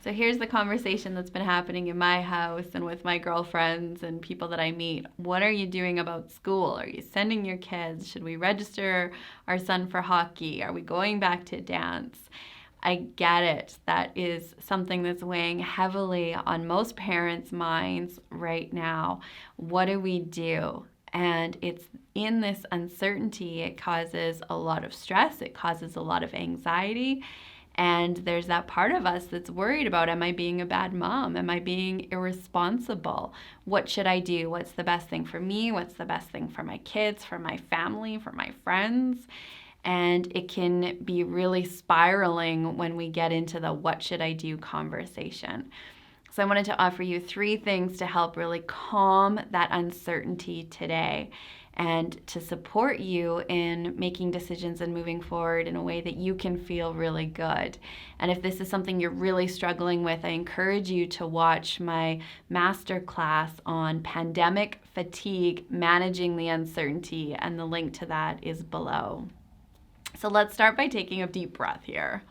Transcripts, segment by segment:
So here's the conversation that's been happening in my house and with my girlfriends and people that I meet. What are you doing about school? Are you sending your kids? Should we register our son for hockey? Are we going back to dance? I get it. That is something that's weighing heavily on most parents' minds right now. What do we do? And it's in this uncertainty, it causes a lot of stress, it causes a lot of anxiety. And there's that part of us that's worried about, am I being a bad mom? Am I being irresponsible? What should I do? What's the best thing for me? What's the best thing for my kids, for my family, for my friends? And it can be really spiraling when we get into the what should I do conversation. So I wanted to offer you 3 things to help really calm that uncertainty today and to support you in making decisions and moving forward in a way that you can feel really good. And if this is something you're really struggling with, I encourage you to watch my masterclass on pandemic fatigue, managing the uncertainty, and the link to that is below. So let's start by taking a deep breath here.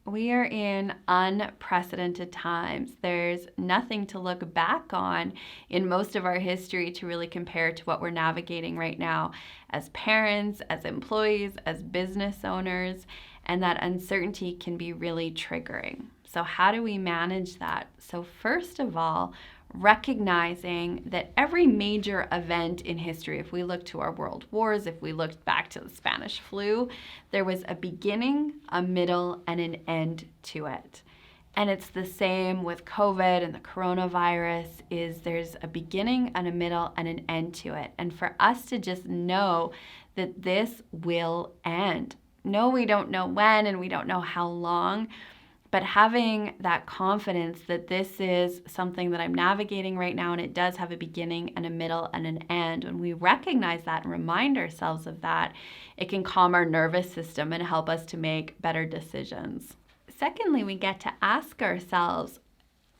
We are in unprecedented times. There's nothing to look back on in most of our history to really compare to what we're navigating right now as parents, as employees, as business owners, and that uncertainty can be really triggering. So how do we manage that? So first of all, recognizing that every major event in history, if we look to our world wars, if we looked back to the Spanish flu, there was a beginning, a middle, and an end to it. And it's the same with COVID and the coronavirus, is there's a beginning and a middle and an end to it. And for us to just know that this will end. No, we don't know when and we don't know how long, but having that confidence that this is something that I'm navigating right now and it does have a beginning and a middle and an end, when we recognize that and remind ourselves of that, it can calm our nervous system and help us to make better decisions. Secondly, we get to ask ourselves,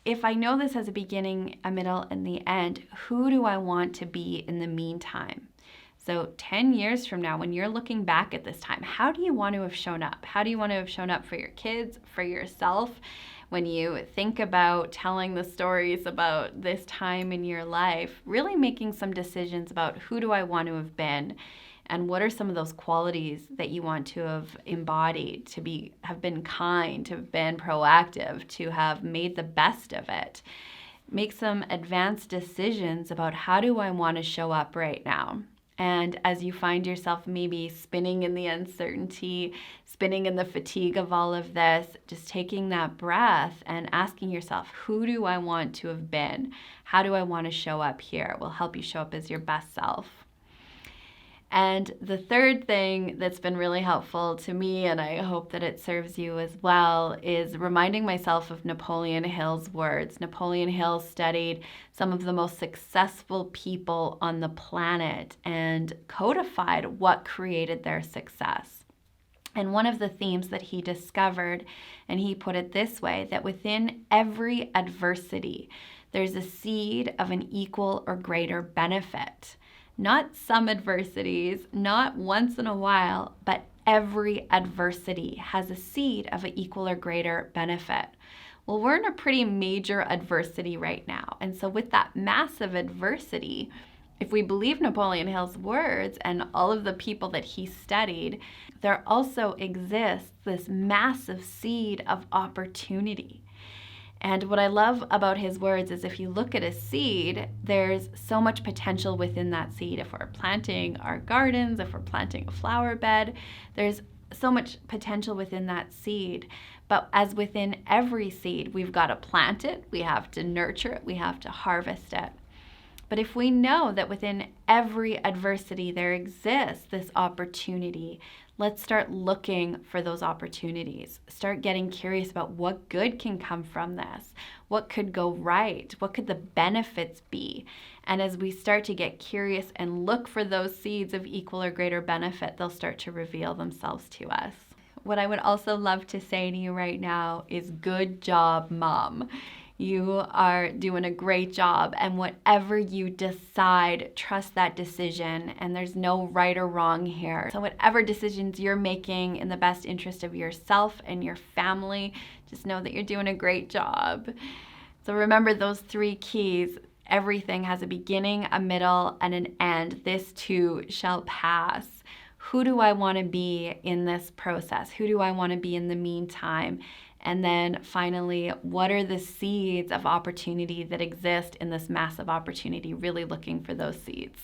if I know this has a beginning, a middle, and the end, who do I want to be in the meantime? So 10 years from now, when you're looking back at this time, how do you want to have shown up? How do you want to have shown up for your kids, for yourself? When you think about telling the stories about this time in your life, really making some decisions about who do I want to have been and what are some of those qualities that you want to have embodied, to have been kind, to have been proactive, to have made the best of it. Make some advanced decisions about how do I want to show up right now. And as you find yourself maybe spinning in the uncertainty, spinning in the fatigue of all of this, just taking that breath and asking yourself, who do I want to have been? How do I want to show up here? It will help you show up as your best self. And the third thing that's been really helpful to me, and I hope that it serves you as well, is reminding myself of Napoleon Hill's words. Napoleon Hill studied some of the most successful people on the planet and codified what created their success. And one of the themes that he discovered, and he put it this way, that within every adversity, there's a seed of an equal or greater benefit. Not some adversities, not once in a while, but every adversity has a seed of an equal or greater benefit. Well, we're in a pretty major adversity right now. And so with that massive adversity, if we believe Napoleon Hill's words and all of the people that he studied, there also exists this massive seed of opportunity. And what I love about his words is if you look at a seed, there's so much potential within that seed. If we're planting our gardens, if we're planting a flower bed, there's so much potential within that seed. But as within every seed, we've got to plant it, we have to nurture it, we have to harvest it. But if we know that within every adversity there exists this opportunity, let's start looking for those opportunities. Start getting curious about what good can come from this. What could go right? What could the benefits be? And as we start to get curious and look for those seeds of equal or greater benefit, they'll start to reveal themselves to us. What I would also love to say to you right now is good job, Mom. You are doing a great job, and whatever you decide, trust that decision, and there's no right or wrong here. So whatever decisions you're making in the best interest of yourself and your family, just know that you're doing a great job. So remember those 3 keys. Everything has a beginning, a middle, and an end. This too shall pass. Who do I want to be in this process? Who do I want to be in the meantime? And then finally, what are the seeds of opportunity that exist in this massive opportunity? Really looking for those seeds.